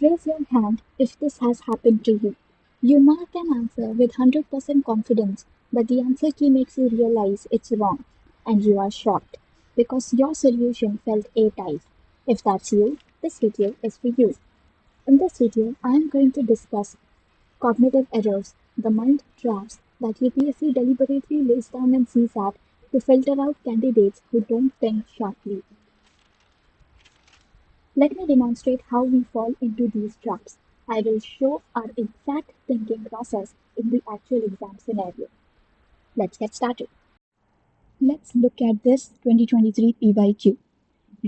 Raise your hand if this has happened to you. You mark an answer with 100% confidence, but the answer key makes you realize it's wrong, and you are shocked because your solution felt A-type. If that's you, this video is for you. In this video, I am going to discuss cognitive errors, the mind traps that UPSC deliberately lays down in CSAT to filter out candidates who don't think sharply. Let me demonstrate how we fall into these traps. I will show our exact thinking process in the actual exam scenario. Let's get started. Let's look at this 2023 PYQ.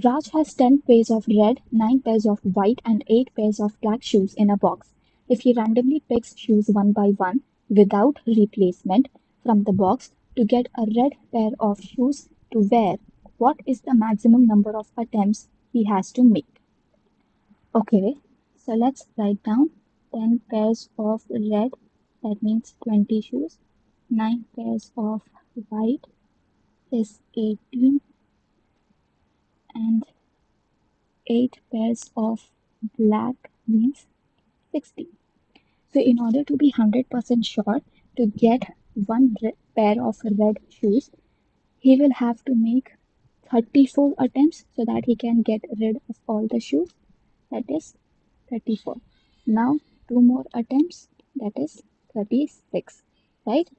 Raj has 10 pairs of red, 9 pairs of white, and 8 pairs of black shoes in a box. If he randomly picks shoes one by one without replacement from the box to get a red pair of shoes to wear, what is the maximum number of attempts he has to make? Okay, so let's write down 10 pairs of red, that means 20 shoes, 9 pairs of white is 18, and 8 pairs of black means 60. So in order to be 100% sure to get one pair of red shoes, he will have to make 34 attempts so that he can get rid of all the shoes. That is 34. Now 2 more attempts, that is 36, right?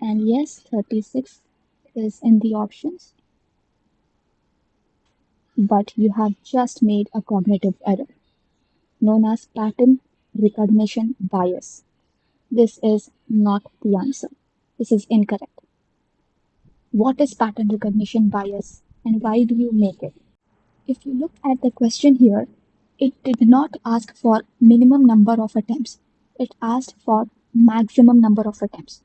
And yes, 36 is in the options, but you have just made a cognitive error known as pattern recognition bias. This is not the answer. This is incorrect. What is pattern recognition bias and why do you make it? If you look at the question here, it did not ask for minimum number of attempts. It asked for maximum number of attempts.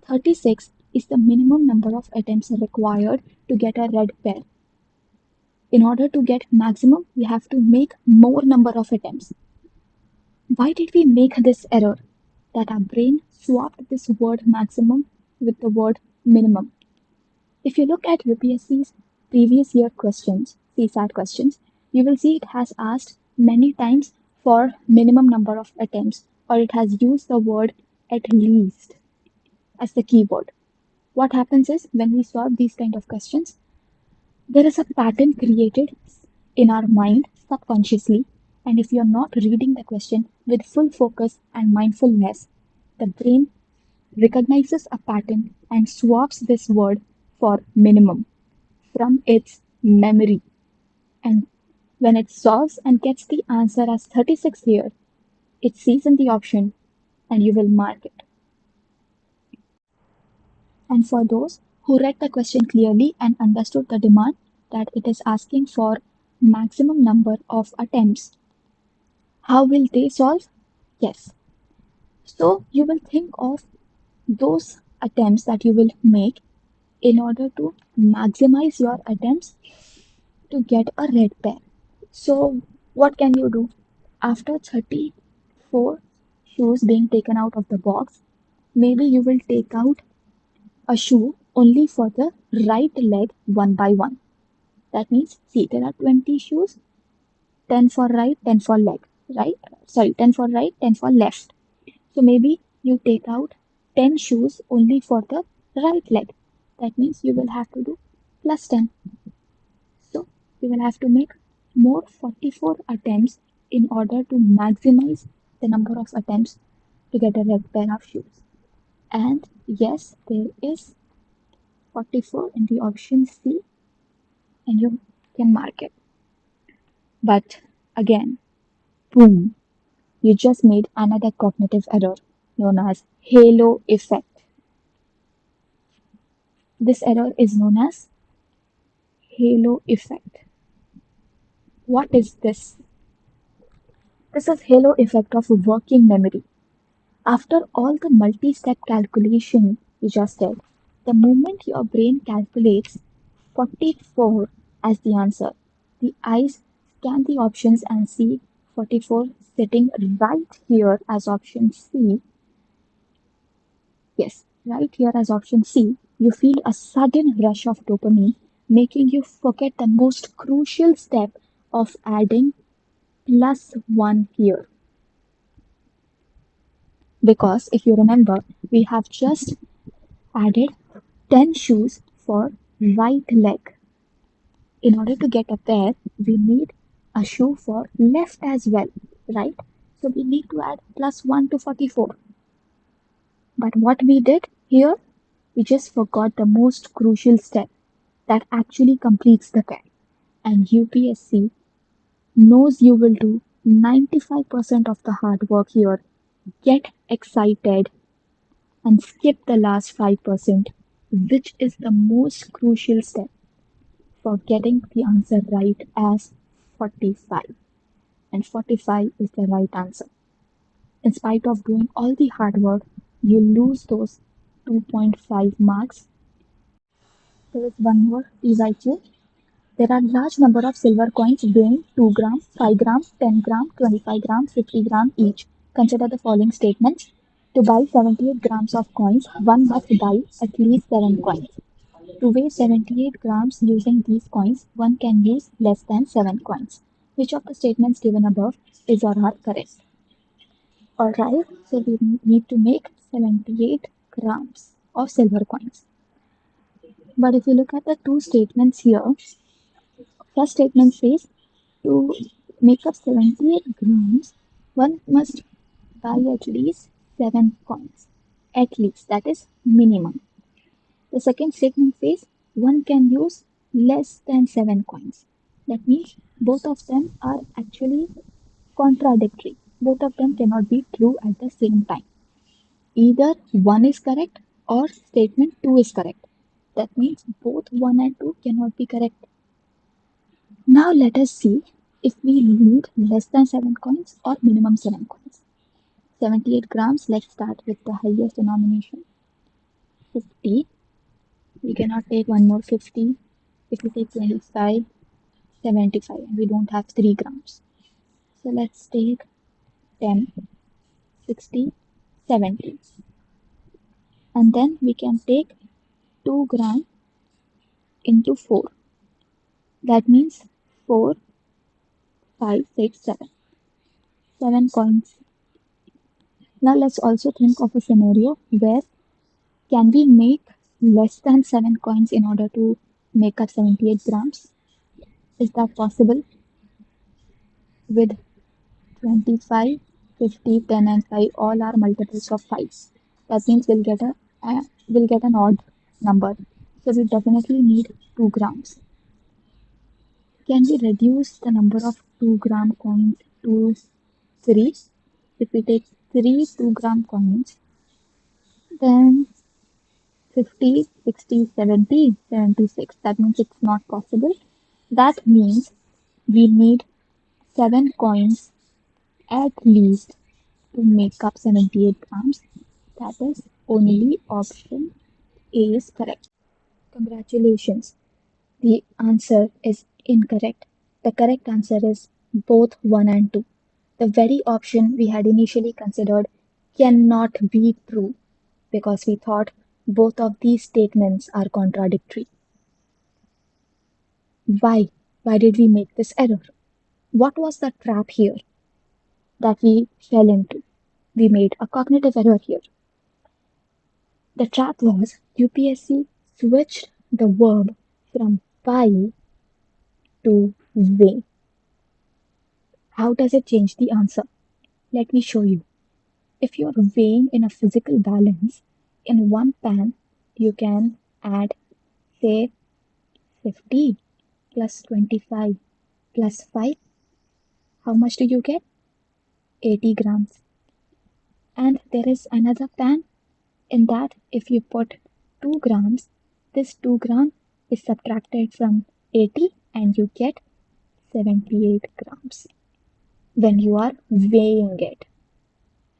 36 is the minimum number of attempts required to get a red pair. In order to get maximum, we have to make more number of attempts. Why did we make this error? That our brain swapped this word maximum with the word minimum. If you look at UPSC's previous year questions, CSAT questions, you will see it has asked many times for minimum number of attempts, or it has used the word at least as the keyword. What happens is when we solve these kind of questions, there is a pattern created in our mind subconsciously, and if you're not reading the question with full focus and mindfulness, the brain recognizes a pattern and swaps this word for minimum from its memory. And when it solves and gets the answer as 36 here, it sees in the option and you will mark it. And for those who read the question clearly and understood the demand that it is asking for maximum number of attempts, how will they solve? Yes. So you will think of those attempts that you will make in order to maximize your attempts to get a red pair. So what can you do? After 34 shoes being taken out of the box, maybe you will take out a shoe only for the right leg one by one. That means, see, there are 20 shoes, 10 for right, 10 for leg, right? Sorry, 10 for right, 10 for left. So maybe you take out 10 shoes only for the right leg. That means you will have to do plus 10. So you will have to make more 44 attempts in order to maximize the number of attempts to get a red pair of shoes. And yes, there is 44 in the option C, and you can mark it. But again, boom, you just made another cognitive error known as halo effect. This error is known as halo effect. What is this? This is halo effect of working memory. After all the multi-step calculation you just did, the moment your brain calculates 44 as the answer, the eyes scan the options and see 44 sitting right here as option C. Yes, right here as option C, you feel a sudden rush of dopamine, making you forget the most crucial step of adding plus 1 here. Because if you remember, we have just added 10 shoes for right leg. In order to get a pair, we need a shoe for left as well, right? So we need to add plus 1 to 44. But what we did here, we just forgot the most crucial step that actually completes the pair. And UPSC knows you will do 95% of the hard work here. Get excited and skip the last 5%, which is the most crucial step for getting the answer right as 45. And 45 is the right answer. In spite of doing all the hard work, you lose those 2.5 marks. There is one more tease I you. There are large number of silver coins weighing 2 grams, 5 grams, 10 grams, 25 grams, 50 grams each. Consider the following statements. To buy 78 grams of coins, one must buy at least 7 coins. To weigh 78 grams using these coins, one can use less than 7 coins. Which of the statements given above is or are correct? Alright, so we need to make 78 grams of silver coins. But if you look at the two statements here, first statement says to make up 78 grams, one must buy at least 7 coins. At least, that is minimum. The second statement says one can use less than 7 coins. That means both of them are actually contradictory. Both of them cannot be true at the same time. Either one is correct or statement 2 is correct. That means both 1 and 2 cannot be correct. Now let us see if we need less than 7 coins or minimum 7 coins. 78 grams, let's start with the highest denomination, 50. We cannot take one more 50. If we take 25, 75, and we don't have 3 grams. So let's take 10, 60, 70. And then we can take 2 grams into 4. That means 4, 5, 6, 7. 7 coins. Now let's also think of a scenario where can we make less than 7 coins in order to make up 78 grams? Is that possible? With 25, 50, 10 and 5 all are multiples of 5. That means we'll get an odd number. So we definitely need 2 grams. Can we reduce the number of 2-gram coins to 3? If we take 3 2-gram coins, then 50, 60, 70, 76. That means it's not possible. That means we need 7 coins at least to make up 78 grams. That is only option A is correct. Congratulations. The answer is incorrect. The correct answer is both 1 and 2. The very option we had initially considered cannot be true because we thought both of these statements are contradictory. Why? Why did we make this error? What was the trap here that we fell into? We made a cognitive error here. The trap was UPSC switched the verb from buy to weigh. How does it change the answer? Let me show you. If you're weighing in a physical balance, in one pan, you can add, say, 50 plus 25 plus 5. How much do you get? 80 grams. And there is another pan. In that, if you put 2 grams, this 2 gram is subtracted from 80 and you get 78 grams when you are weighing it.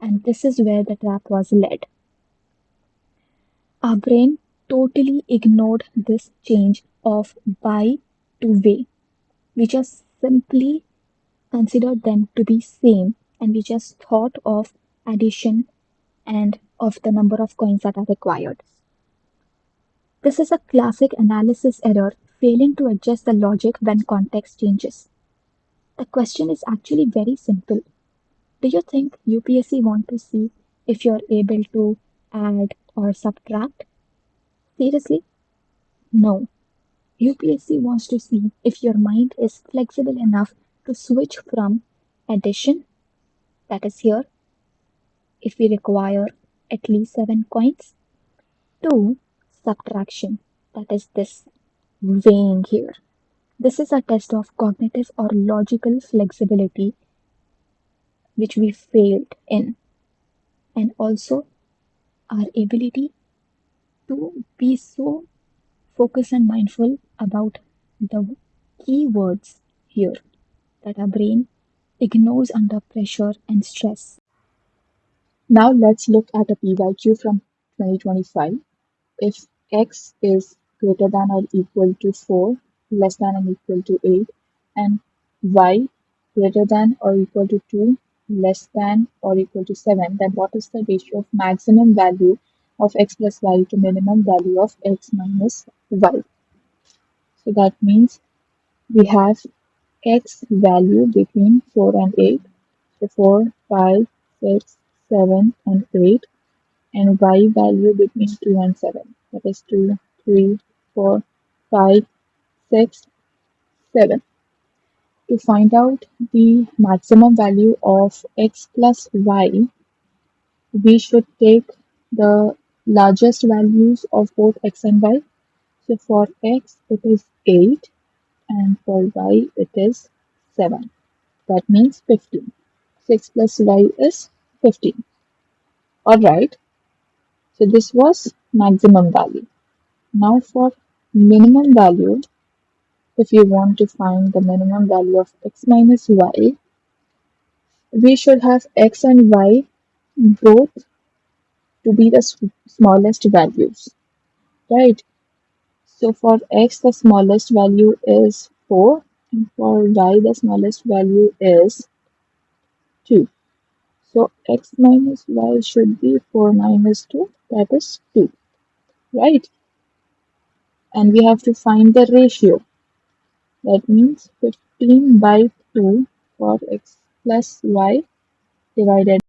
And this is where the trap was led. Our brain totally ignored this change of buy to weigh. We just simply considered them to be same and we just thought of addition and of the number of coins that are required. This is a classic analysis error, failing to adjust the logic when context changes. The question is actually very simple. Do you think UPSC want to see if you're able to add or subtract? Seriously? No. UPSC wants to see if your mind is flexible enough to switch from addition, that is here, if we require at least 7 coins, to subtraction, that is this weighing here. This is a test of cognitive or logical flexibility which we failed in, and also our ability to be so focused and mindful about the keywords here that our brain ignores under pressure and stress. Now let's look at a PYQ from 2025. If x is greater than or equal to 4, less than or equal to 8, and y greater than or equal to 2, less than or equal to 7, then what is the ratio of maximum value of x plus y to minimum value of x minus y? So that means we have x value between 4 and 8, so 4, 5, 6, 7, and 8, and y value between 2 and 7, that is 2, 3, 4, 5, 6, 7. To find out the maximum value of x plus y, we should take the largest values of both x and y. So for x it is 8 and for y it is 7. That means 15. 6 plus y is 15. Alright, so this was maximum value. Now for minimum value, if you want to find the minimum value of x minus y, we should have x and y both to be the smallest values, right? So for x, the smallest value is 4, and for y, the smallest value is 2. So x minus y should be 4 minus 2, that is 2, right? And we have to find the ratio. That means 15 by 2 for x plus y divided.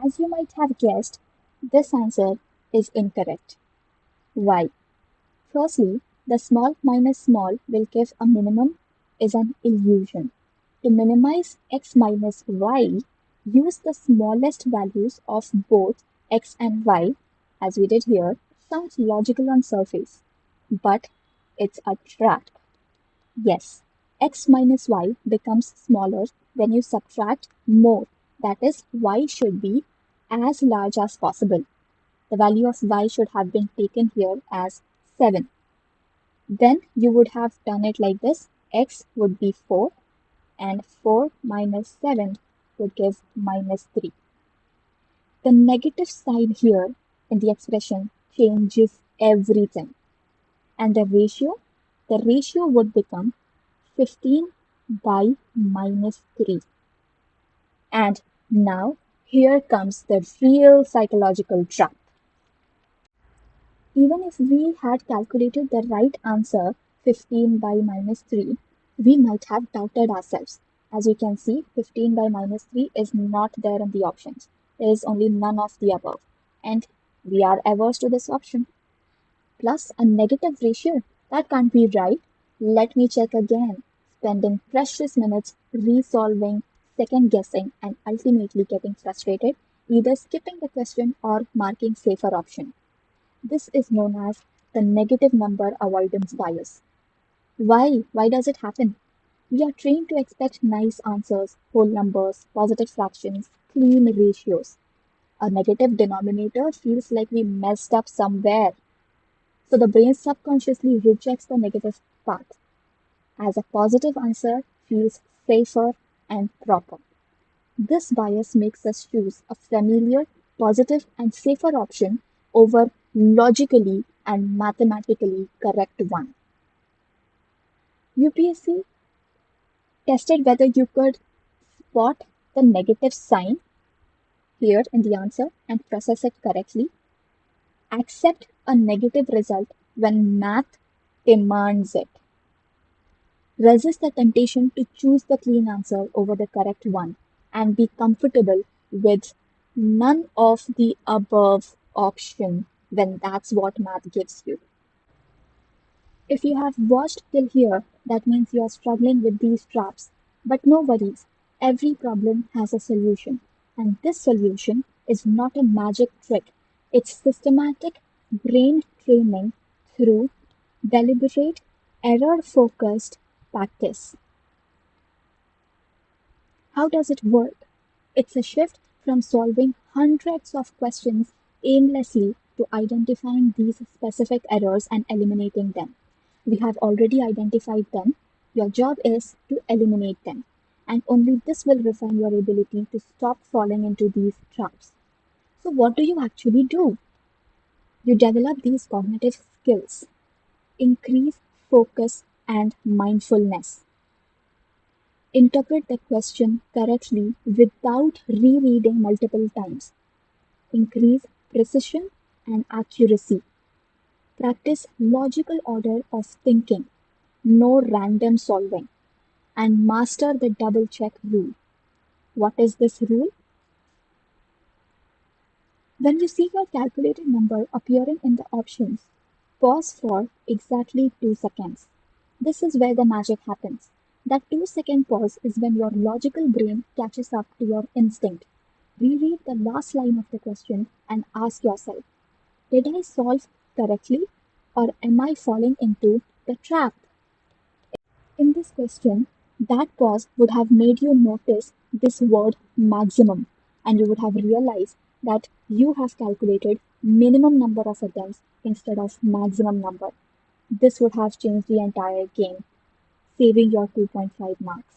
As you might have guessed, this answer is incorrect. Why? Firstly, the small minus small will give a minimum is an illusion. To minimize x minus y, use the smallest values of both x and y, as we did here. Sounds logical on surface, but it's a trap. Yes, x minus y becomes smaller when you subtract more. That is, y should be as large as possible. The value of y should have been taken here as 7. Then you would have done it like this. X would be 4 and 4 minus 7 would give minus 3. The negative sign here in the expression changes everything. And the ratio would become 15 by minus 3. And now here comes the real psychological trap. Even if we had calculated the right answer, 15 by minus 3, we might have doubted ourselves. As you can see, 15 by minus 3 is not there in the options. There is only none of the above. And we are averse to this option. Plus a negative ratio. That can't be right. Let me check again. Spending precious minutes resolving, second guessing, and ultimately getting frustrated, either skipping the question or marking safer option. This is known as the negative number avoidance bias. Why? Why does it happen? We are trained to expect nice answers, whole numbers, positive fractions, clean ratios. A negative denominator feels like we messed up somewhere. So the brain subconsciously rejects the negative part, as a positive answer feels safer and proper. This bias makes us choose a familiar, positive, and safer option over logically and mathematically correct one. UPSC tested whether you could spot the negative sign here in the answer and process it correctly, accept a negative result when math demands it. Resist the temptation to choose the clean answer over the correct one and be comfortable with none of the above option when that's what math gives you. If you have watched till here, that means you are struggling with these traps. But no worries, every problem has a solution. And this solution is not a magic trick, it's systematic brain training through deliberate, error focused practice. How does it work? It's a shift from solving hundreds of questions aimlessly to identifying these specific errors and eliminating them. We have already identified them. Your job is to eliminate them. And only this will refine your ability to stop falling into these traps. So, what do you actually do? You develop these cognitive skills, increase focus and mindfulness. Interpret the question correctly without rereading multiple times. Increase precision and accuracy. Practice logical order of thinking, no random solving, and master the double check rule. What is this rule? When you see your calculated number appearing in the options, pause for exactly 2 seconds. This is where the magic happens. That 2-second pause is when your logical brain catches up to your instinct. Reread the last line of the question and ask yourself, did I solve correctly or am I falling into the trap? In this question, that pause would have made you notice this word maximum, and you would have realized that you have calculated minimum number of attempts instead of maximum number. This would have changed the entire game, saving your 2.5 marks.